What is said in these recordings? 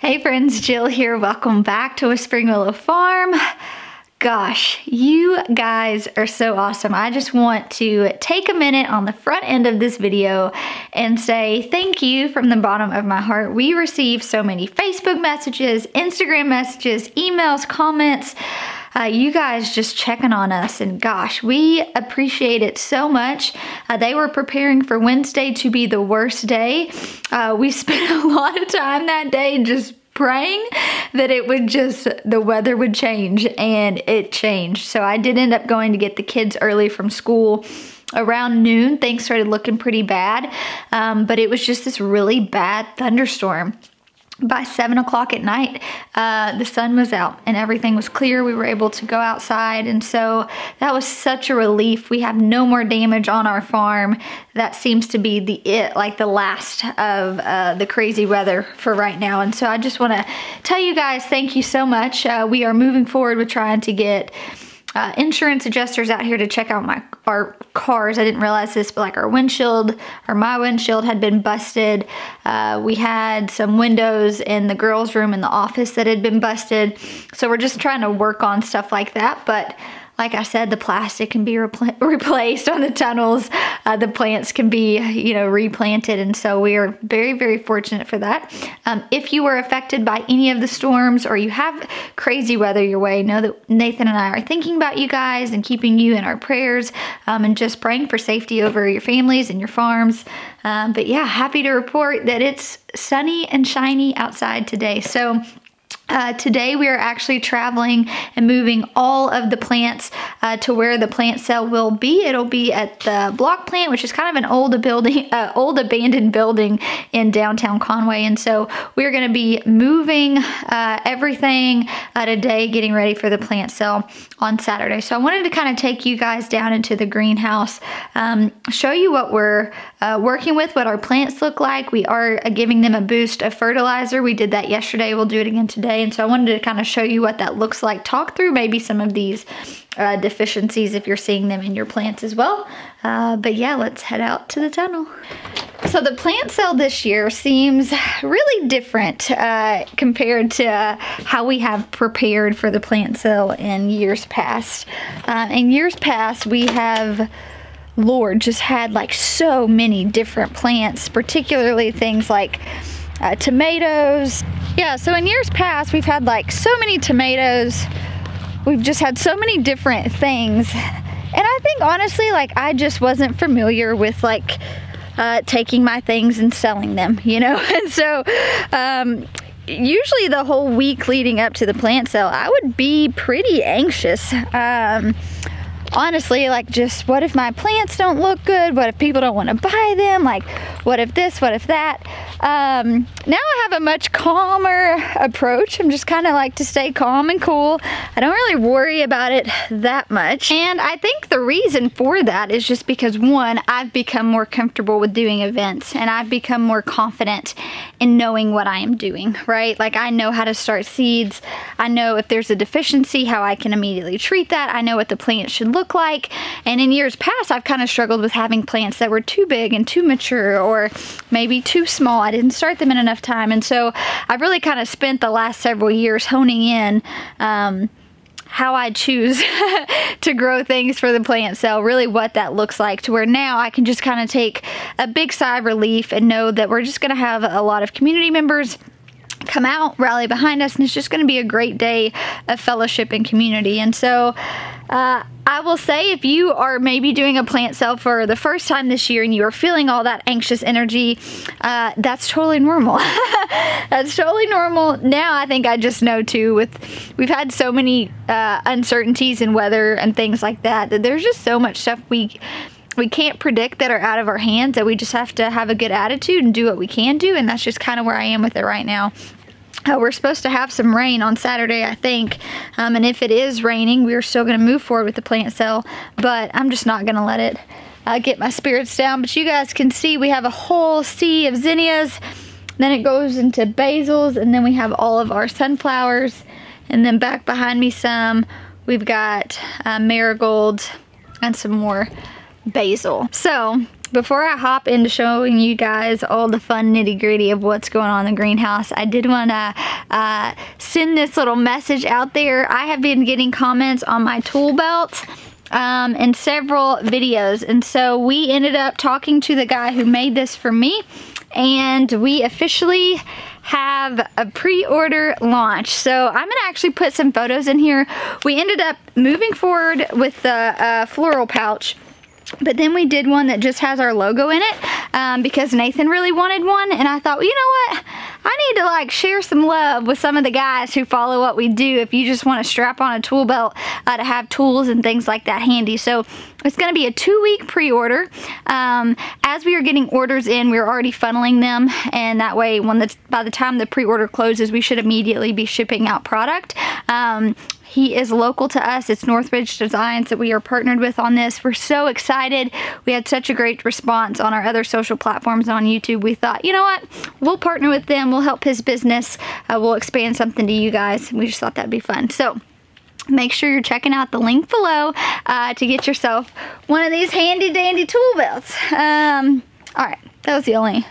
Hey friends, Jill here. Welcome back to Whispering Willow Farm. Gosh, you guys are so awesome. I just want to take a minute on the front end of this video and say thank you from the bottom of my heart. We received so many Facebook messages, Instagram messages, emails, comments. You guys just checking on us, and gosh, we appreciate it so much. They were preparing for Wednesday to be the worst day. We spent a lot of time that day just praying that the weather would change, and it changed. So I did end up going to get the kids early from school. Around noon, things started looking pretty bad, but it was just this really bad thunderstorm. By 7 o'clock at night, the sun was out and everything was clear. We were able to go outside, and so that was such a relief. We have no more damage on our farm. That seems to be the last of the crazy weather for right now. And so I just want to tell you guys thank you so much. We are moving forward with trying to get insurance adjusters out here to check out our cars. I didn't realize this, but like my windshield had been busted. We had some windows in the girls' room in the office that had been busted. So we're just trying to work on stuff like that. But like I said, the plastic can be replaced on the tunnels. The plants can be, replanted. And so we are very, very fortunate for that. If you were affected by any of the storms or you have crazy weather your way, know that Nathan and I are thinking about you guys and keeping you in our prayers, and just praying for safety over your families and your farms. But yeah, happy to report that it's sunny and shiny outside today. So today we are actually traveling and moving all of the plants to where the plant sale will be. It'll be at the block plant, which is kind of an old abandoned building in downtown Conway. And so we're going to be moving everything today, getting ready for the plant sale on Saturday. So I wanted to kind of take you guys down into the greenhouse, show you what we're working with, what our plants look like. We are giving them a boost of fertilizer. We did that yesterday. We'll do it again today. And so I wanted to kind of show you what that looks like, talk through maybe some of these deficiencies if you're seeing them in your plants as well. But yeah, let's head out to the tunnel. So the plant sale this year seems really different compared to how we have prepared for the plant sale in years past. In years past, we have, Lord, just had like so many different plants, particularly things like tomatoes. Yeah, so in years past, we've had like so many tomatoes. We've just had so many different things. And I think honestly, like I just wasn't familiar with like taking my things and selling them, And so usually the whole week leading up to the plant sale, I would be pretty anxious. Honestly, like just what if my plants don't look good? What if people don't want to buy them? Like what if this, what if that? Now I have a much calmer approach. I'm just kind of like to stay calm and cool. I don't really worry about it that much. And I think the reason for that is just because, one, I've become more comfortable with doing events, and I've become more confident in knowing what I am doing, right? Like I know how to start seeds. I know if there's a deficiency, how I can immediately treat that. I know what the plant should look like. And in years past, I've kind of struggled with having plants that were too big and too mature, or maybe too small. I didn't start them in enough time. And so I've really kind of spent the last several years honing in how I choose to grow things for the plant sale, really what that looks like, to where now I can just kind of take a big sigh of relief and know that we're just going to have a lot of community members come out, rally behind us, and it's just going to be a great day of fellowship and community. And so I will say, if you are maybe doing a plant sale for the first time this year and you are feeling all that anxious energy, that's totally normal. That's totally normal. Now I think I just know too, we've had so many uncertainties in weather and things like that, that there's just so much stuff we can't predict that are out of our hands, that we just have to have a good attitude and do what we can do. And that's just kind of where I am with it right now. We're supposed to have some rain on Saturday, I think. And if it is raining, we're still going to move forward with the plant sale. But I'm just not going to let it get my spirits down. But you guys can see we have a whole sea of zinnias. Then it goes into basils. And then we have all of our sunflowers. And then back behind me we've got marigolds and some more basil. So before I hop into showing you guys all the fun nitty-gritty of what's going on in the greenhouse, I did want to send this little message out there. I have been getting comments on my tool belt in several videos, and so we ended up talking to the guy who made this for me, and we officially have a pre-order launch. So I'm gonna actually put some photos in here. We ended up moving forward with the floral pouch, but then we did one that just has our logo in it because Nathan really wanted one, and I thought, well, you know what? I need to like share some love with some of the guys who follow what we do if you just want to strap on a tool belt to have tools and things like that handy. So it's going to be a 2-week pre-order. As we are getting orders in, we're already funneling them, and that way by the time the pre-order closes, we should immediately be shipping out product. He is local to us. It's Northridge Designs that we are partnered with on this. We're so excited. We had such a great response on our other social platforms on YouTube. We thought, you know what? We'll partner with them. We'll help his business. We'll expand something to you guys. We just thought that'd be fun. So make sure you're checking out the link below to get yourself one of these handy dandy tool belts. All right, that was the only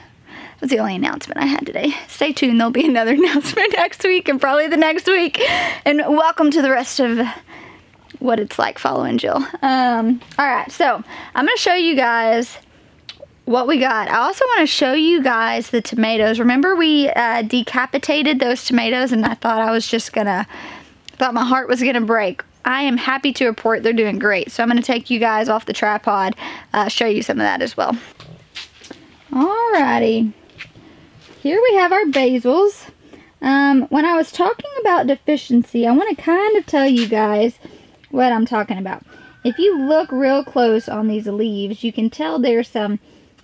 announcement I had today. Stay tuned, there'll be another announcement next week and probably the next week. And welcome to the rest of what it's like following Jill. Alright, so I'm going to show you guys what we got. I also want to show you guys the tomatoes. Remember we decapitated those tomatoes, and I thought my heart was going to break. I am happy to report they're doing great. So I'm going to take you guys off the tripod, show you some of that as well. Alrighty. Here we have our basils. When I was talking about deficiency, I want to kind of tell you guys what I'm talking about. If you look real close on these leaves, you can tell there's some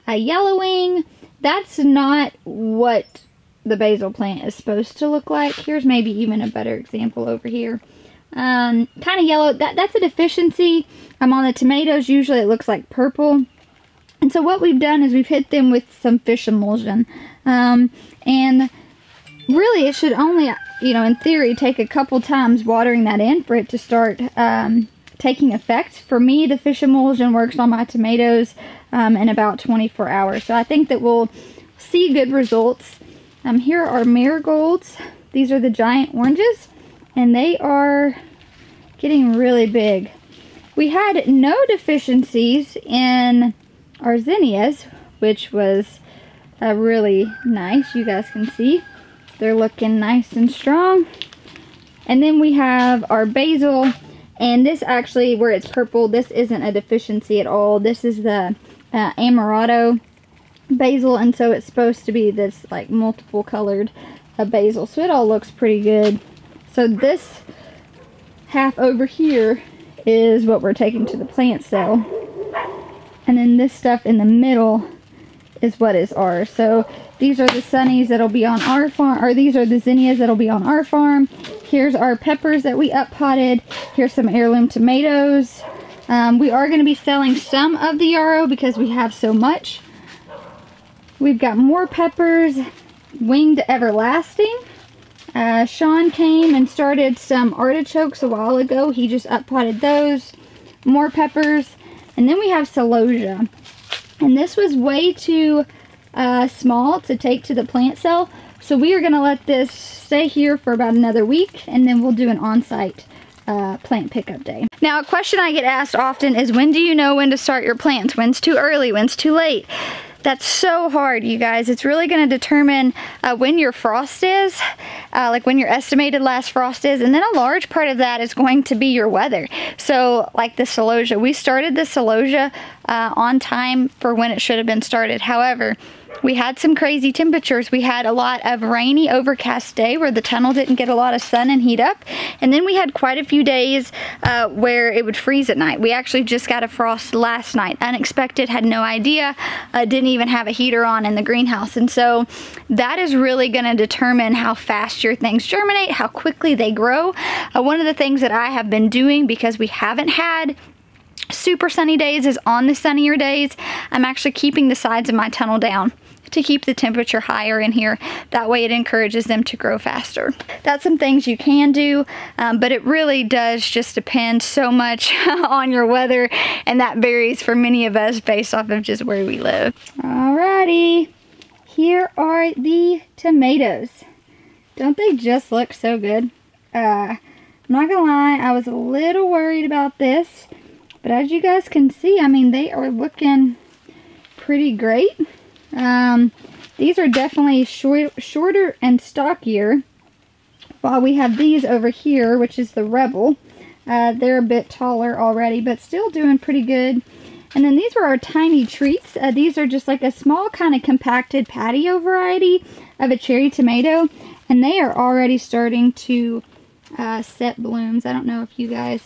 yellowing. That's not what the basil plant is supposed to look like. Here's maybe even a better example over here. Kind of yellow. That's a deficiency. On the tomatoes, usually it looks like purple. And so what we've done is we've hit them with some fish emulsion. And really it should only, in theory, take a couple times watering that in for it to start taking effect. For me, the fish emulsion works on my tomatoes in about 24 hours. So I think that we'll see good results. Here are marigolds. These are the giant oranges, and they are getting really big. We had no deficiencies in our zinnias, which was really nice. You guys can see they're looking nice and strong. And then we have our basil, and this actually, where it's purple, this isn't a deficiency at all. This is the Amorado Basil, and so it's supposed to be this like multiple colored basil, so it all looks pretty good. So this half over here is what we're taking to the plant cell, and then this stuff in the middle is what is ours. So these are the sunnies that'll be on our farm, or these are the zinnias that'll be on our farm. Here's our peppers that we up potted. Here's some heirloom tomatoes. We are going to be selling some of the yarrow because we have so much. We've got more peppers, winged everlasting. Sean came and started some artichokes a while ago. He just up potted those. More peppers. And then we have celosia. And this was way too small to take to the plant cell. So we are going to let this stay here for about another week, and then we'll do an on-site plant pickup day. Now, a question I get asked often is, when do you know when to start your plants? When's too early? When's too late? That's so hard, you guys. It's really going to determine when your frost is, like when your estimated last frost is, and then a large part of that is going to be your weather. So, like the celosia, we started the celosia on time for when it should have been started. However, we had some crazy temperatures. We had a lot of rainy, overcast day where the tunnel didn't get a lot of sun and heat up. And then we had quite a few days where it would freeze at night. We actually just got a frost last night. Unexpected, had no idea, didn't even have a heater on in the greenhouse. And so that is really going to determine how fast your things germinate, how quickly they grow. One of the things that I have been doing, because we haven't had super sunny days, is on the sunnier days, I'm actually keeping the sides of my tunnel down to keep the temperature higher in here. That way it encourages them to grow faster. That's some things you can do, but it really does just depend so much on your weather, and that varies for many of us based off of just where we live. Alrighty, here are the tomatoes. Don't they just look so good? I'm not gonna lie, I was a little worried about this, but as you guys can see, I mean, they are looking pretty great. These are definitely shorter and stockier, while we have these over here, which is the Rebel. They're a bit taller already, but still doing pretty good. And then these were our tiny treats. These are just like a small kind of compacted patio variety of a cherry tomato, and they are already starting to set blooms. I don't know if you guys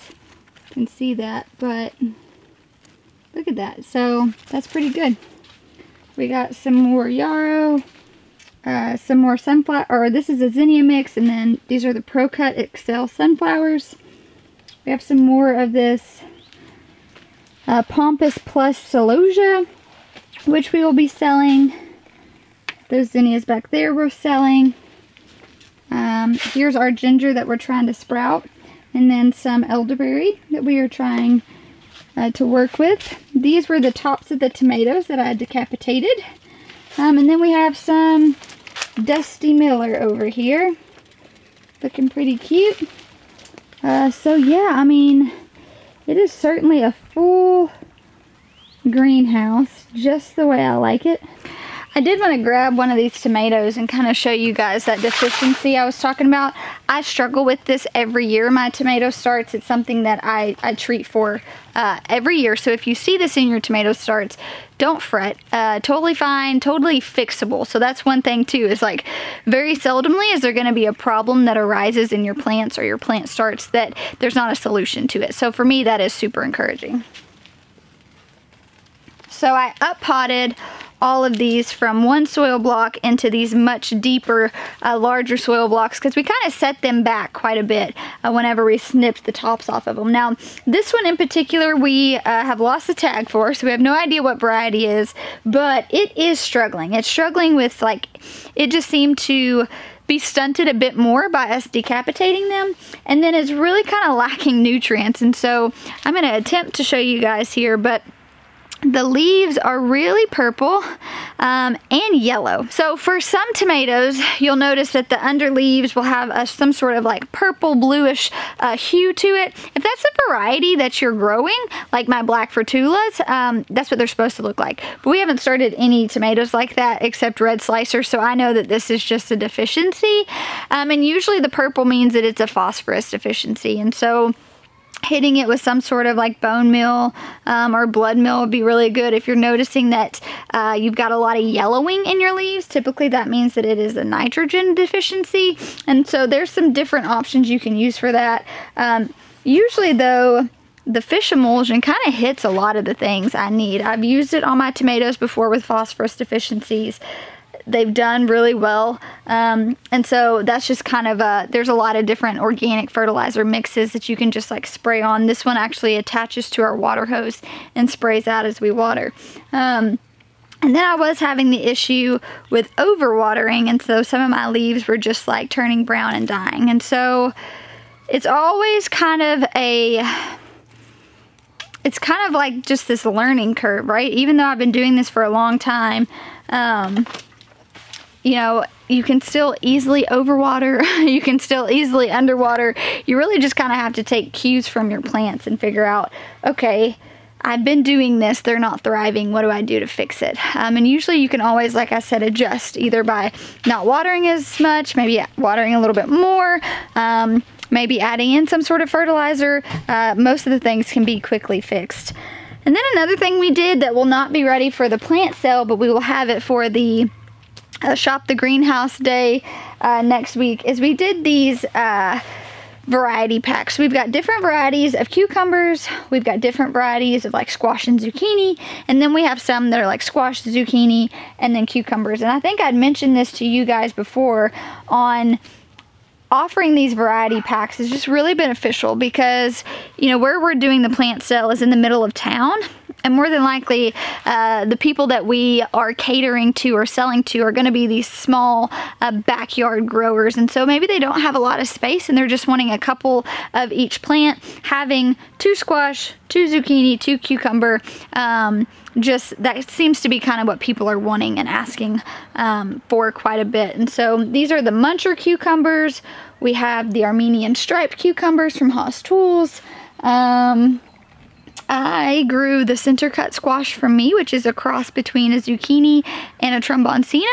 can see that, but look at that. So that's pretty good. We got some more yarrow, some more sunflower, or this is a zinnia mix, and then these are the Pro Cut Excel sunflowers. We have some more of this Pompous Plus Celosia, which we will be selling. Those zinnias back there we're selling. Here's our ginger that we're trying to sprout, and then some elderberry that we are trying to work with. These were the tops of the tomatoes that I had decapitated. And then we have some Dusty Miller over here, looking pretty cute. So yeah, I mean, it is certainly a full greenhouse, just the way I like it. I did want to grab one of these tomatoes and kind of show you guys that deficiency I was talking about. I struggle with this every year my tomato starts. It's something that I treat for every year. So if you see this in your tomato starts, don't fret. Totally fine, totally fixable. So that's one thing too, is like very seldomly is there going to be a problem that arises in your plants or your plant starts that there's not a solution to it. So for me, that is super encouraging. So I up-potted all of these from one soil block into these much deeper, larger soil blocks, because we kind of set them back quite a bit whenever we snipped the tops off of them. Now, this one in particular, we have lost the tag for, so we have no idea what variety is, but it is struggling. It's struggling with, like, it just seemed to be stunted a bit more by us decapitating them, and then it's really kind of lacking nutrients. And so I'm going to attempt to show you guys here, but the leaves are really purple and yellow. So for some tomatoes, you'll notice that the under leaves will have some sort of like purple bluish hue to it. If that's a variety that you're growing, like my black Fortulas, that's what they're supposed to look like. But we haven't started any tomatoes like that except red slicers, so I know that this is just a deficiency. And usually the purple means that it's a phosphorus deficiency, and so hitting it with some sort of like bone meal or blood meal would be really good. If you're noticing that you've got a lot of yellowing in your leaves, typically that means that it is a nitrogen deficiency. And so there's some different options you can use for that. Usually though, the fish emulsion kind of hits a lot of the things I need. I've used it on my tomatoes before with phosphorus deficiencies. They've done really well, and so that's just kind of there's a lot of different organic fertilizer mixes that you can just like spray on. This one actually attaches to our water hose and sprays out as we water. And then I was having the issue with overwatering, and so some of my leaves were just like turning brown and dying. And so it's always kind of it's kind of like just this learning curve, right? Even though I've been doing this for a long time, you know, you can still easily overwater, you can still easily underwater. You really just kind of have to take cues from your plants and figure out, okay, I've been doing this, they're not thriving, what do I do to fix it? And usually you can always, like I said, adjust either by not watering as much, maybe watering a little bit more, maybe adding in some sort of fertilizer. Most of the things can be quickly fixed. And then another thing we did that will not be ready for the plant sale, but we will have it for the Shop the Greenhouse Day next week, is we did these variety packs. We've got different varieties of cucumbers, we've got different varieties of like squash and zucchini, and then we have some that are like squash, zucchini, and then cucumbers. And I think I'd mentioned this to you guys before on offering these variety packs is just really beneficial because, you know, where we're doing the plant sale is in the middle of town. And more than likely, the people that we are catering to or selling to are going to be these small backyard growers. And so maybe they don't have a lot of space and they're just wanting a couple of each plant, having 2 squash, 2 zucchini, 2 cucumber. Just that seems to be kind of what people are wanting and asking for quite a bit. And so these are the muncher cucumbers. We have the Armenian striped cucumbers from Haas Tools. I grew the center cut squash from me, which is a cross between a zucchini and a tromboncino.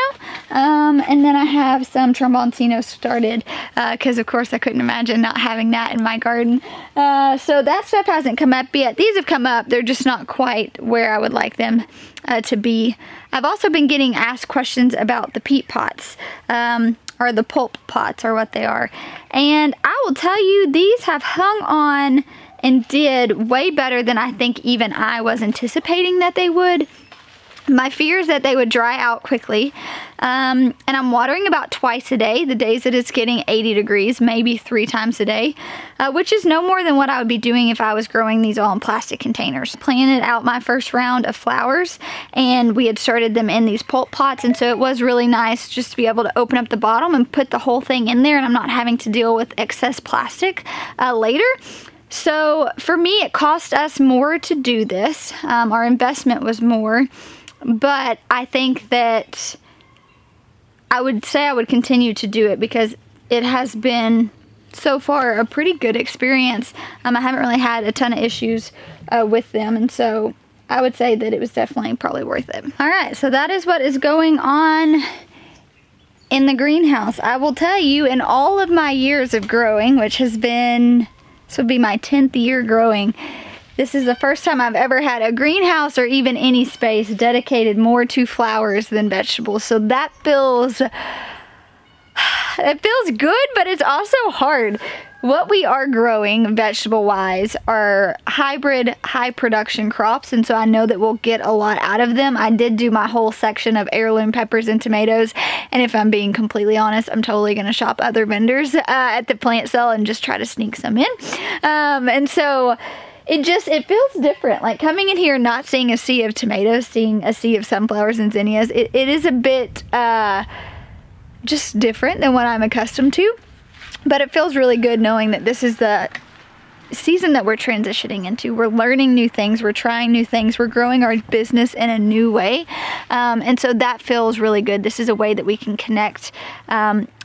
And then I have some tromboncino started because of course I couldn't imagine not having that in my garden. So that stuff hasn't come up yet. These have come up, they're just not quite where I would like them to be. I've also been getting asked questions about the peat pots. Or the pulp pots are what they are. And I will tell you, these have hung on and did way better than I think even I was anticipating that they would. My fear is that they would dry out quickly. And I'm watering about twice a day, the days that it's getting 80 degrees, maybe 3 times a day, which is no more than what I would be doing if I was growing these all in plastic containers. Planted out my first round of flowers, and we had started them in these pulp pots, and so it was really nice just to be able to open up the bottom and put the whole thing in there, and I'm not having to deal with excess plastic later. So for me, it cost us more to do this. Our investment was more, but I think that I would say I would continue to do it because it has been so far a pretty good experience. I haven't really had a ton of issues with them, and so I would say that it was definitely probably worth it. All right, so that is what is going on in the greenhouse. I will tell you, in all of my years of growing, which has been, this would be my 10th year growing, this is the first time I've ever had a greenhouse or even any space dedicated more to flowers than vegetables. So that feels, it feels good, but it's also hard. What we are growing vegetable-wise are hybrid, high production crops, and so I know that we'll get a lot out of them. I did do my whole section of heirloom peppers and tomatoes, and if I'm being completely honest, I'm totally going to shop other vendors at the plant sale and just try to sneak some in. And so it feels different, like coming in here not seeing a sea of tomatoes, seeing a sea of sunflowers and zinnias. It is a bit just different than what I'm accustomed to, but it feels really good knowing that this is the season that we're transitioning into. We're learning new things, we're trying new things, we're growing our business in a new way, and so that feels really good. This is a way that we can connect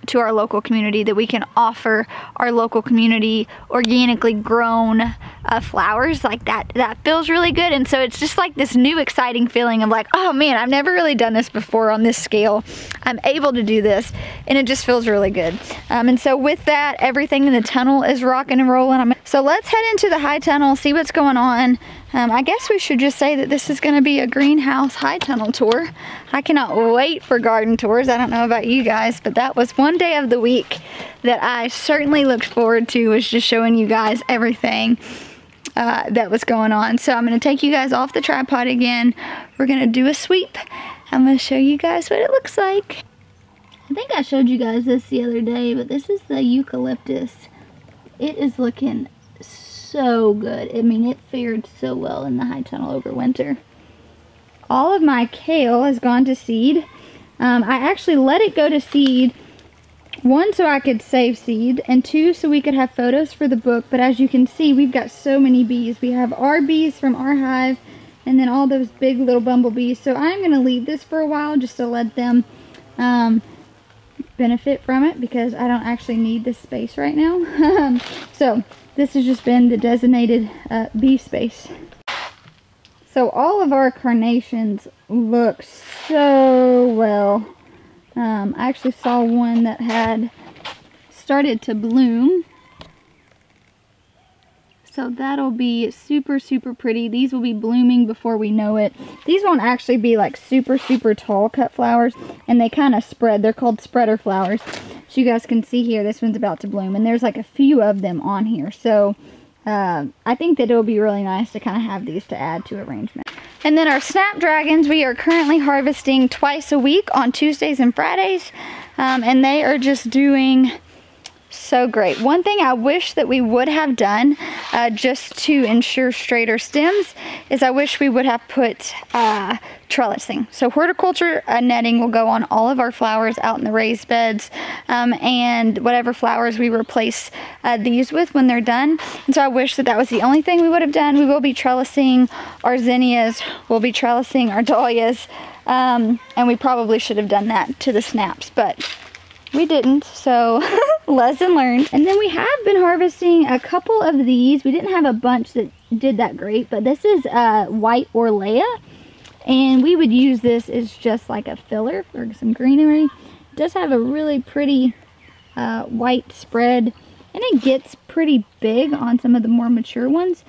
to our local community, that we can offer our local community organically grown flowers. Like that feels really good. And so it's just like this new exciting feeling of like, oh man, I've never really done this before on this scale. I'm able to do this, and it just feels really good. And so with that, everything in the tunnel is rocking and rolling. So let's head into the high tunnel, see what's going on. I guess we should just say that this is going to be a greenhouse high tunnel tour. I cannot wait for garden tours. I don't know about you guys, but that was one day of the week that I certainly looked forward to, was just showing you guys everything that was going on. So I'm going to take you guys off the tripod again. We're going to do a sweep. I'm going to show you guys what it looks like. I think I showed you guys this the other day, but this is the eucalyptus. It is looking so good. I mean, it fared so well in the high tunnel over winter. All of my kale has gone to seed. I actually let it go to seed, 1, so I could save seed, and 2, so we could have photos for the book. But as you can see, we've got so many bees. We have our bees from our hive, and then all those big little bumblebees. So I'm going to leave this for a while just to let them benefit from it, because I don't actually need this space right now. So this has just been the designated bee space. So all of our carnations look so well. I actually saw one that had started to bloom. So that'll be super, super pretty. These will be blooming before we know it. These won't actually be like super, super tall cut flowers, and they kind of spread. They're called spreader flowers. So you guys can see here, this one's about to bloom, and there's like a few of them on here. So I think that it'll be really nice to kind of have these to add to arrangement. And then our Snapdragons, we are currently harvesting twice a week on Tuesdays and Fridays. And they are just doing so great. One thing I wish that we would have done just to ensure straighter stems is I wish we would have put trellising. So horticulture netting will go on all of our flowers out in the raised beds, and whatever flowers we replace these with when they're done. And so I wish that that was the only thing we would have done. We will be trellising our zinnias, we'll be trellising our dahlias, and we probably should have done that to the snaps, but we didn't, so lesson learned. And then we have been harvesting a couple of these. We didn't have a bunch that did that great, but this is white Orlea, and we would use this as just like a filler for some greenery. It does have a really pretty white spread, and it gets pretty big on some of the more mature ones.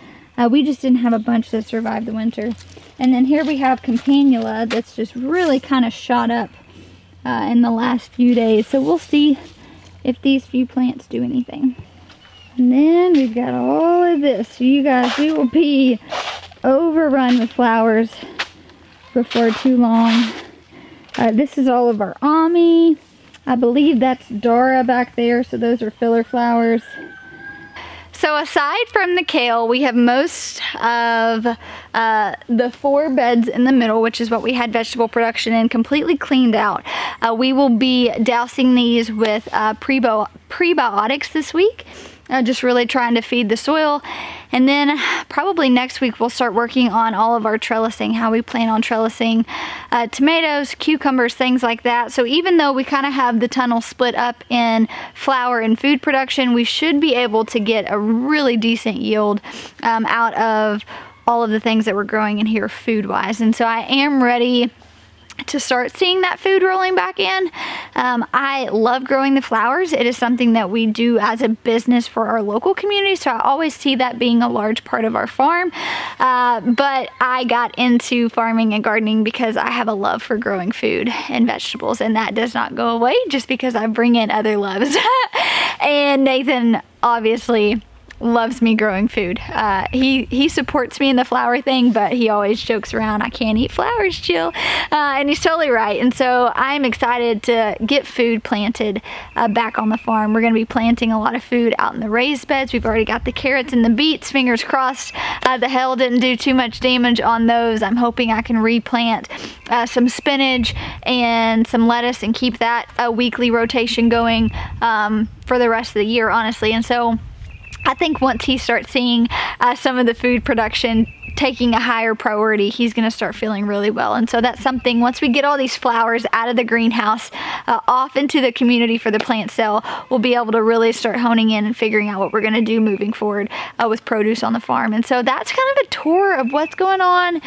We just didn't have a bunch that survived the winter. And then here we have Campanula that's just really kind of shot up in the last few days. So we'll see if these few plants do anything. And then we've got all of this. So you guys, we will be overrun with flowers before too long. This is all of our Ami. I believe that's Dara back there. So those are filler flowers. So aside from the kale, we have most of the 4 beds in the middle, which is what we had vegetable production in, completely cleaned out. We will be dousing these with prebiotics this week, just really trying to feed the soil. And then probably next week we'll start working on all of our trellising, how we plan on trellising tomatoes, cucumbers, things like that. So even though we kind of have the tunnel split up in flower and food production, we should be able to get a really decent yield out of all of the things that we're growing in here food-wise. And so I am ready to start seeing that food rolling back in. I love growing the flowers. It is something that we do as a business for our local community, so I always see that being a large part of our farm. But I got into farming and gardening because I have a love for growing food and vegetables, and that does not go away just because I bring in other loves. And Nathan obviously loves me growing food. He supports me in the flower thing, but he always jokes around, I can't eat flowers, Jill. And he's totally right. And so I'm excited to get food planted back on the farm. We're going to be planting a lot of food out in the raised beds. We've already got the carrots and the beets, fingers crossed. The hail didn't do too much damage on those. I'm hoping I can replant some spinach and some lettuce and keep that a weekly rotation going for the rest of the year, honestly. And so I think once he starts seeing some of the food production taking a higher priority, he's going to start feeling really well. And so that's something, once we get all these flowers out of the greenhouse, off into the community for the plant sale, we'll be able to really start honing in and figuring out what we're going to do moving forward with produce on the farm. And so that's kind of a tour of what's going on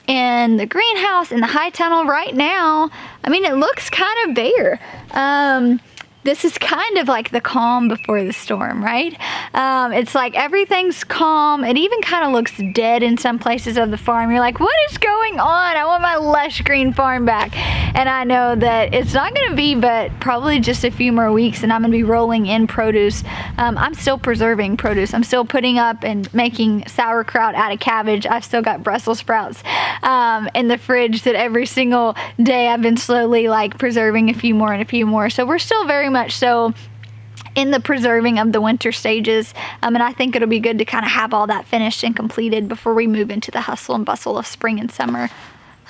in the greenhouse, in the high tunnel right now. I mean, it looks kind of bare. This is kind of like the calm before the storm, right? It's like everything's calm. It even kind of looks dead in some places of the farm. You're like, what is going on? I want my lush green farm back. And I know that it's not gonna be but probably just a few more weeks and I'm gonna be rolling in produce. I'm still preserving produce. I'm still putting up and making sauerkraut out of cabbage. I've still got Brussels sprouts in the fridge that every single day I've been slowly like preserving a few more and a few more. So we're still very much so in the preserving of the winter stages, and I think it'll be good to kind of have all that finished and completed before we move into the hustle and bustle of spring and summer.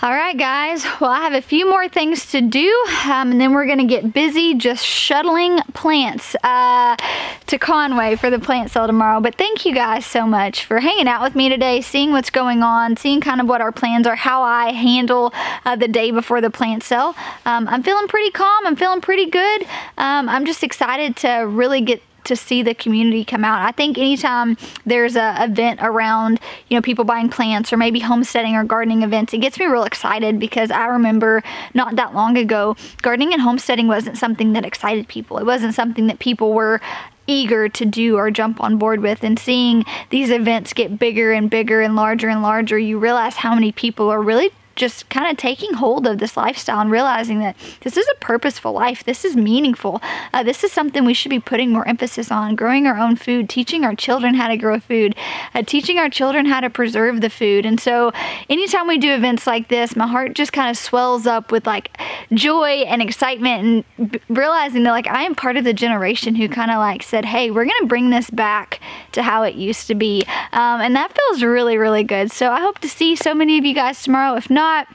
All right, guys, well, I have a few more things to do, and then we're gonna get busy just shuttling plants to Conway for the plant sale tomorrow. But thank you guys so much for hanging out with me today, seeing what's going on, seeing kind of what our plans are, how I handle the day before the plant sale. I'm feeling pretty calm, I'm feeling pretty good. I'm just excited to really get to see the community come out. I think anytime there's a event around, you know, people buying plants or maybe homesteading or gardening events, it gets me real excited because I remember not that long ago, gardening and homesteading wasn't something that excited people. It wasn't something that people were eager to do or jump on board with. And seeing these events get bigger and bigger and larger, you realize how many people are really just kind of taking hold of this lifestyle and realizing that this is a purposeful life. This is meaningful. This is something we should be putting more emphasis on. Growing our own food, teaching our children how to grow food, teaching our children how to preserve the food. And so anytime we do events like this, my heart just kind of swells up with like joy and excitement, and realizing that like I am part of the generation who kind of like said, hey, we're gonna bring this back to how it used to be. And that feels really, really good. So I hope to see so many of you guys tomorrow. If not,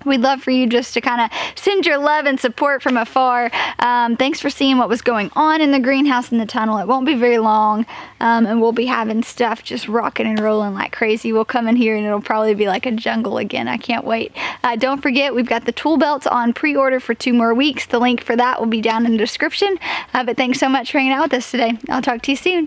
we'd love for you just to kind of send your love and support from afar. Thanks for seeing what was going on in the greenhouse and the tunnel. It won't be very long, and we'll be having stuff just rocking and rolling like crazy. We'll come in here and it'll probably be like a jungle again. I can't wait. Don't forget, we've got the tool belts on pre-order for 2 more weeks. The link for that will be down in the description. But thanks so much for hanging out with us today. I'll talk to you soon.